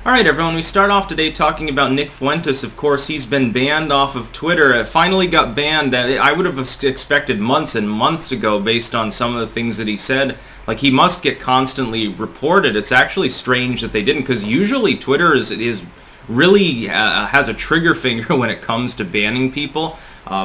Alright everyone, we start off today talking about Nick Fuentes. Of course, he's been banned off of Twitter. It finally got banned. I would have expected months and months ago based on some of the things that he said. Like, he must get constantly reported. It's actually strange that they didn't, because usually Twitter is really has a trigger finger when it comes to banning people.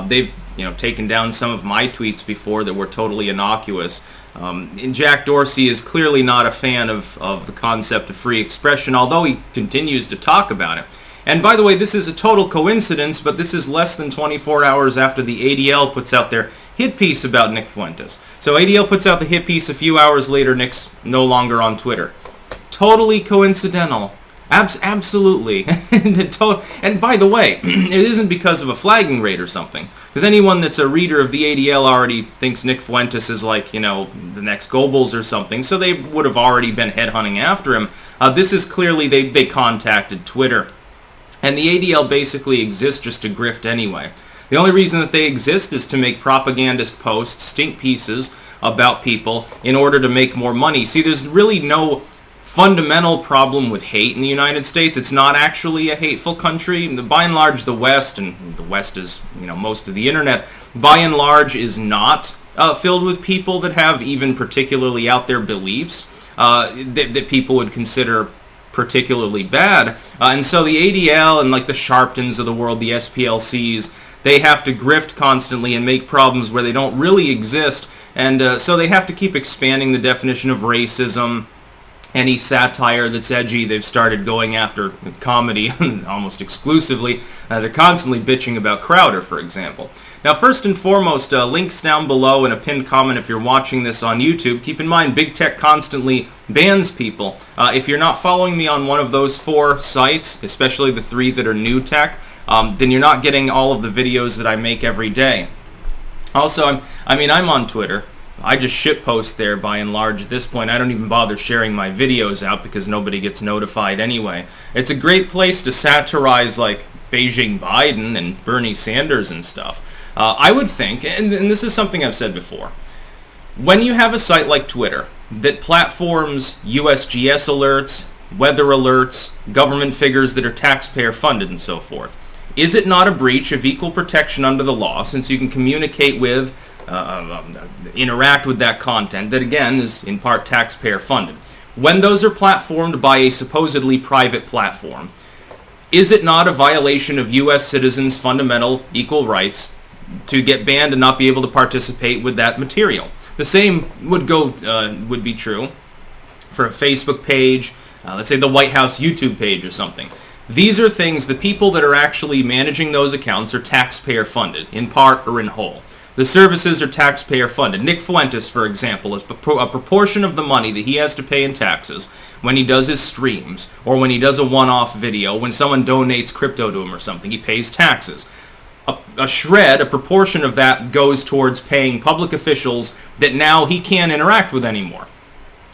They've taken down some of my tweets before that were totally innocuous. And Jack Dorsey is clearly not a fan of the concept of free expression, although he continues to talk about it. And by the way, this is a total coincidence, but this is less than 24 hours after the ADL puts out their hit piece about Nick Fuentes. So ADL puts out the hit piece, a few hours later, Nick's no longer on Twitter. Totally coincidental. Absolutely. And by the way, it isn't because of a flagging rate or something. Because anyone that's a reader of the ADL already thinks Nick Fuentes is like, the next Goebbels or something. So they would have already been headhunting after him. This is clearly they contacted Twitter. And the ADL basically exists just to grift anyway. The only reason that they exist is to make propagandist posts, stink pieces about people in order to make more money. See, there's really no fundamental problem with hate in the United States. It's not actually a hateful country. By and large, the West, and the West is, most of the internet, by and large is not filled with people that have even particularly out there beliefs that people would consider particularly bad. And so the ADL and like the Sharptons of the world, the SPLCs, they have to grift constantly and make problems where they don't really exist. And so they have to keep expanding the definition of racism. Any satire that's edgy, they've started going after comedy almost exclusively. They're constantly bitching about Crowder, for example. Now, first and foremost, links down below and a pinned comment if you're watching this on YouTube. Keep in mind, Big Tech constantly bans people. If you're not following me on one of those 4 sites, especially the 3 that are new tech, then you're not getting all of the videos that I make every day. Also, I'm on Twitter. I just shitpost there by and large at this point. I don't even bother sharing my videos out because nobody gets notified anyway. It's a great place to satirize like Beijing Biden and Bernie Sanders and stuff. I would think, and this is something I've said before, when you have a site like Twitter that platforms USGS alerts, weather alerts, government figures that are taxpayer funded and so forth, is it not a breach of equal protection under the law since you can communicate with interact with that content that, again, is in part taxpayer funded? When those are platformed by a supposedly private platform, is it not a violation of U.S. citizens' fundamental equal rights to get banned and not be able to participate with that material? The same would be true for a Facebook page, let's say the White House YouTube page or something. These are things, the people that are actually managing those accounts are taxpayer funded, in part or in whole. The services are taxpayer funded. Nick Fuentes, for example, is a proportion of the money that he has to pay in taxes when he does his streams or when he does a one-off video, when someone donates crypto to him or something, he pays taxes. A proportion of that goes towards paying public officials that now he can't interact with anymore.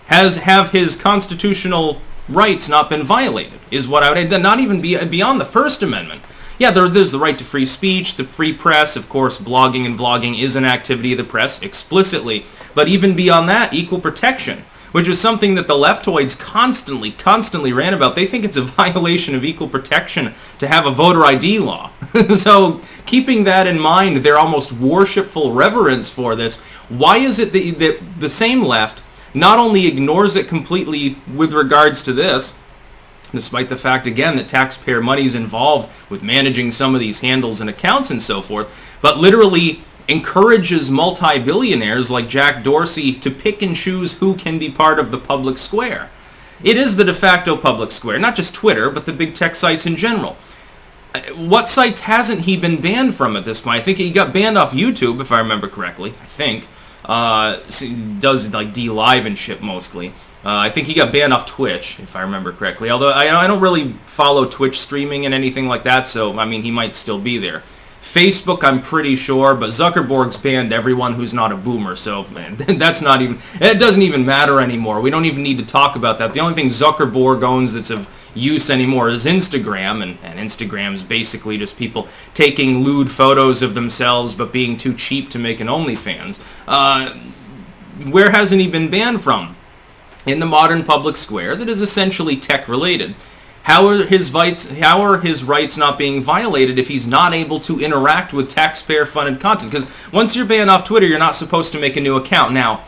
Have his constitutional rights not been violated, is what I would, not even beyond the First Amendment. Yeah, there's the right to free speech, the free press. Of course, blogging and vlogging is an activity of the press explicitly. But even beyond that, equal protection, which is something that the leftoids constantly ran about. They think it's a violation of equal protection to have a voter ID law. So keeping that in mind, their almost worshipful reverence for this, why is it that the same left not only ignores it completely with regards to this, despite the fact, again, that taxpayer money is involved with managing some of these handles and accounts and so forth, but literally encourages multi-billionaires like Jack Dorsey to pick and choose who can be part of the public square? It is the de facto public square, not just Twitter, but the big tech sites in general. What sites hasn't he been banned from at this point? I think he got banned off YouTube, if I remember correctly. I think. He does like D-Live and shit mostly. I think he got banned off Twitch, if I remember correctly. Although I don't really follow Twitch streaming and anything like that, so, he might still be there. Facebook, I'm pretty sure, but Zuckerberg's banned everyone who's not a boomer, so that's not even, it doesn't even matter anymore. We don't even need to talk about that. The only thing Zuckerberg owns that's of use anymore is Instagram, and Instagram's basically just people taking lewd photos of themselves but being too cheap to make an OnlyFans. Where hasn't he been banned from? In the modern public square that is essentially tech-related. How are his rights not being violated if he's not able to interact with taxpayer-funded content? Because once you're banned off Twitter, you're not supposed to make a new account. Now,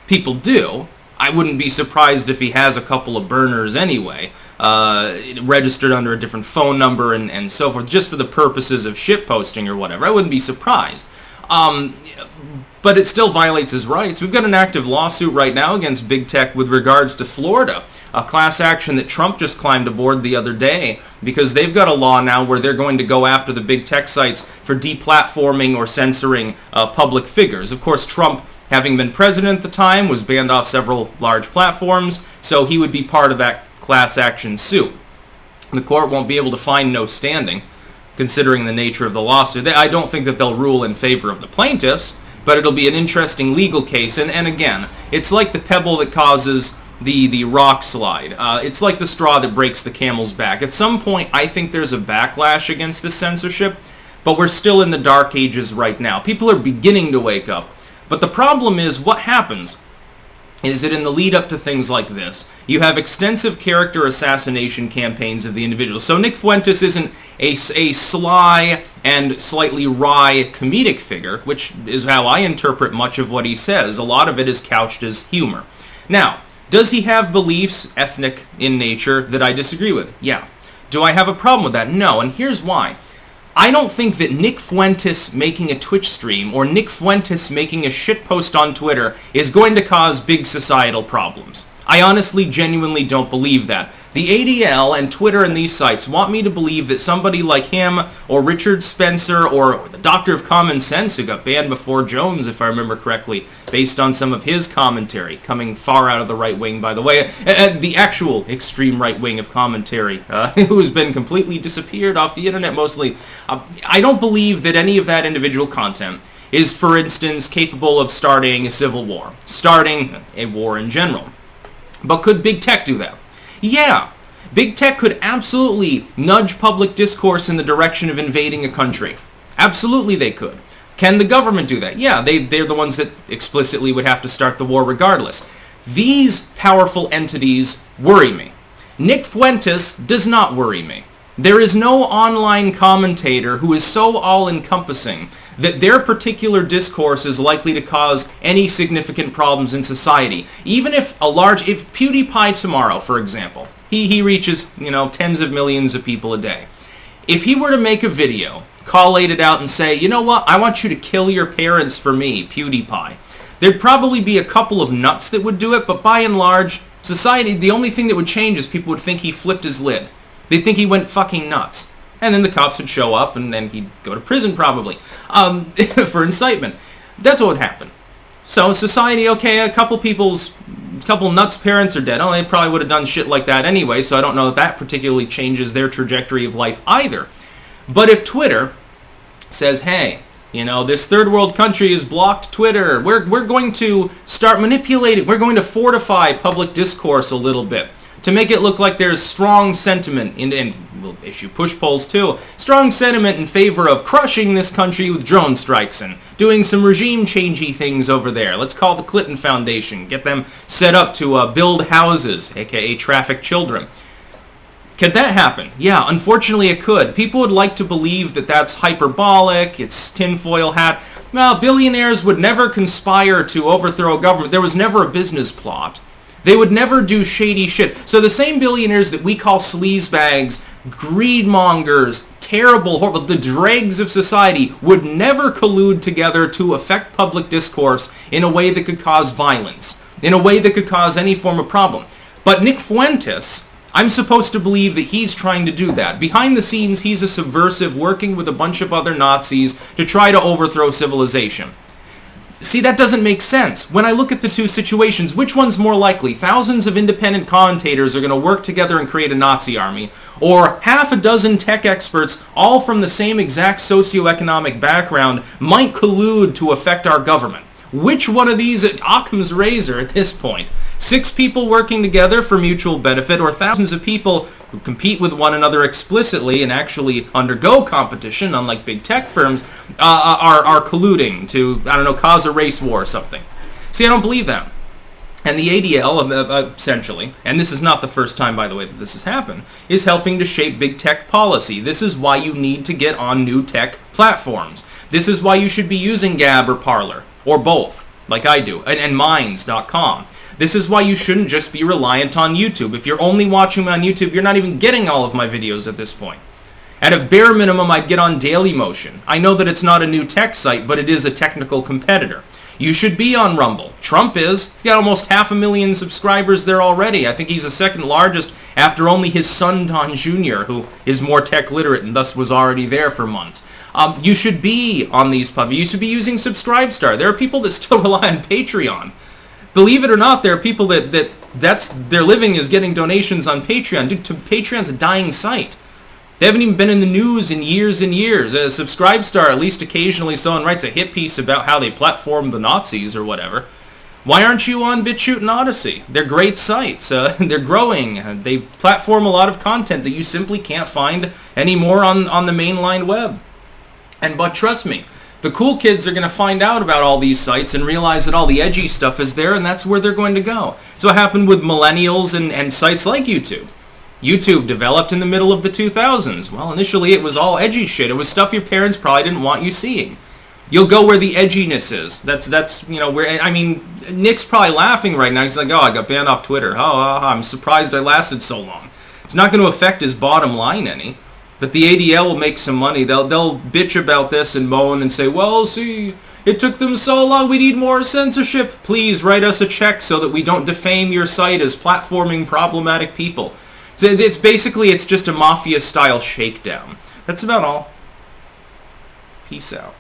people do. I wouldn't be surprised if he has a couple of burners anyway, registered under a different phone number and so forth, just for the purposes of shitposting or whatever. I wouldn't be surprised. But it still violates his rights. We've got an active lawsuit right now against big tech with regards to Florida, a class action that Trump just climbed aboard the other day, because they've got a law now where they're going to go after the big tech sites for deplatforming or censoring public figures. Of course, Trump, having been president at the time, was banned off several large platforms, so he would be part of that class action suit. The court won't be able to find no standing, considering the nature of the lawsuit. I don't think that they'll rule in favor of the plaintiffs, but it'll be an interesting legal case. And again, it's like the pebble that causes the rock slide. It's like the straw that breaks the camel's back. At some point, I think there's a backlash against this censorship, but we're still in the dark ages right now. People are beginning to wake up. But the problem is, what happens is that in the lead up to things like this, you have extensive character assassination campaigns of the individuals. So Nick Fuentes isn't a sly and slightly wry comedic figure, which is how I interpret much of what he says. A lot of it is couched as humor. Now, does he have beliefs, ethnic in nature, that I disagree with? Yeah. Do I have a problem with that? No, and here's why. I don't think that Nick Fuentes making a Twitch stream or Nick Fuentes making a shitpost on Twitter is going to cause big societal problems. I honestly, genuinely don't believe that. The ADL and Twitter and these sites want me to believe that somebody like him or Richard Spencer or the Doctor of Common Sense, who got banned before Jones, if I remember correctly, based on some of his commentary, coming far out of the right wing, by the way, the actual extreme right wing of commentary, who's been completely disappeared off the internet mostly. I don't believe that any of that individual content is, for instance, capable of starting a civil war, starting a war in general. But could big tech do that? Yeah. Big tech could absolutely nudge public discourse in the direction of invading a country. Absolutely they could. Can the government do that? Yeah, they're the ones that explicitly would have to start the war regardless. These powerful entities worry me. Nick Fuentes does not worry me. There is no online commentator who is so all-encompassing that their particular discourse is likely to cause any significant problems in society. Even if if PewDiePie tomorrow, for example, he reaches, tens of millions of people a day. If he were to make a video, collate it out and say, you know what, I want you to kill your parents for me, PewDiePie, there'd probably be a couple of nuts that would do it, but by and large, society, the only thing that would change is people would think he flipped his lid. They'd think he went fucking nuts. And then the cops would show up, and then he'd go to prison probably for incitement. That's what would happen. So society, okay, a couple nuts' parents are dead. Oh, they probably would have done shit like that anyway, so I don't know if that particularly changes their trajectory of life either. But if Twitter says, hey, this third world country has blocked Twitter, we're going to start manipulating, we're going to fortify public discourse a little bit to make it look like there's strong sentiment, and we'll issue push polls too, strong sentiment in favor of crushing this country with drone strikes and doing some regime-changey things over there. Let's call the Clinton Foundation, get them set up to build houses, aka traffic children. Could that happen? Yeah, unfortunately it could. People would like to believe that that's hyperbolic, it's tinfoil hat. Well, billionaires would never conspire to overthrow a government. There was never a business plot. They would never do shady shit. So the same billionaires that we call sleazebags, greedmongers, terrible, horrible, the dregs of society would never collude together to affect public discourse in a way that could cause violence, in a way that could cause any form of problem. But Nick Fuentes, I'm supposed to believe that he's trying to do that. Behind the scenes, he's a subversive working with a bunch of other Nazis to try to overthrow civilization. See, that doesn't make sense. When I look at the two situations, which one's more likely? Thousands of independent commentators are going to work together and create a Nazi army, or half a dozen tech experts, all from the same exact socioeconomic background, might collude to affect our government. Which one of these is Occam's razor at this point? 6 people working together for mutual benefit, or thousands of people who compete with one another explicitly and actually undergo competition, unlike big tech firms, are colluding to, cause a race war or something. See, I don't believe that. And the ADL, essentially, and this is not the first time, by the way, that this has happened, is helping to shape big tech policy. This is why you need to get on new tech platforms. This is why you should be using Gab or Parler, or both, like I do, and Minds.com. This is why you shouldn't just be reliant on YouTube. If you're only watching me on YouTube, you're not even getting all of my videos at this point. At a bare minimum, I'd get on Dailymotion. I know that it's not a new tech site, but it is a technical competitor. You should be on Rumble. Trump is. He's got almost 500,000 subscribers there already. I think he's the second largest after only his son, Don Jr., who is more tech literate and thus was already there for months. You should be on these platforms. You should be using Subscribestar. There are people that still rely on Patreon. Believe it or not, there are people that's their living is getting donations on Patreon. Dude, Patreon's a dying site. They haven't even been in the news in years and years. Subscribestar, at least occasionally someone writes a hit piece about how they platformed the Nazis or whatever. Why aren't you on BitChute and Odyssey? They're great sites. They're growing. They platform a lot of content that you simply can't find anymore on the mainline web. But trust me, the cool kids are going to find out about all these sites and realize that all the edgy stuff is there, and that's where they're going to go. So what happened with millennials and sites like YouTube? YouTube developed in the middle of the 2000s. Well, initially it was all edgy shit. It was stuff your parents probably didn't want you seeing. You'll go where the edginess is. That's where, I mean, Nick's probably laughing right now. He's like, oh, I got banned off Twitter. I'm surprised I lasted so long. It's not going to affect his bottom line any. But the ADL will make some money. They'll bitch about this and moan and say, well, see, it took them so long. We need more censorship. Please write us a check so that we don't defame your site as platforming problematic people. It's just a mafia-style shakedown. That's about all. Peace out.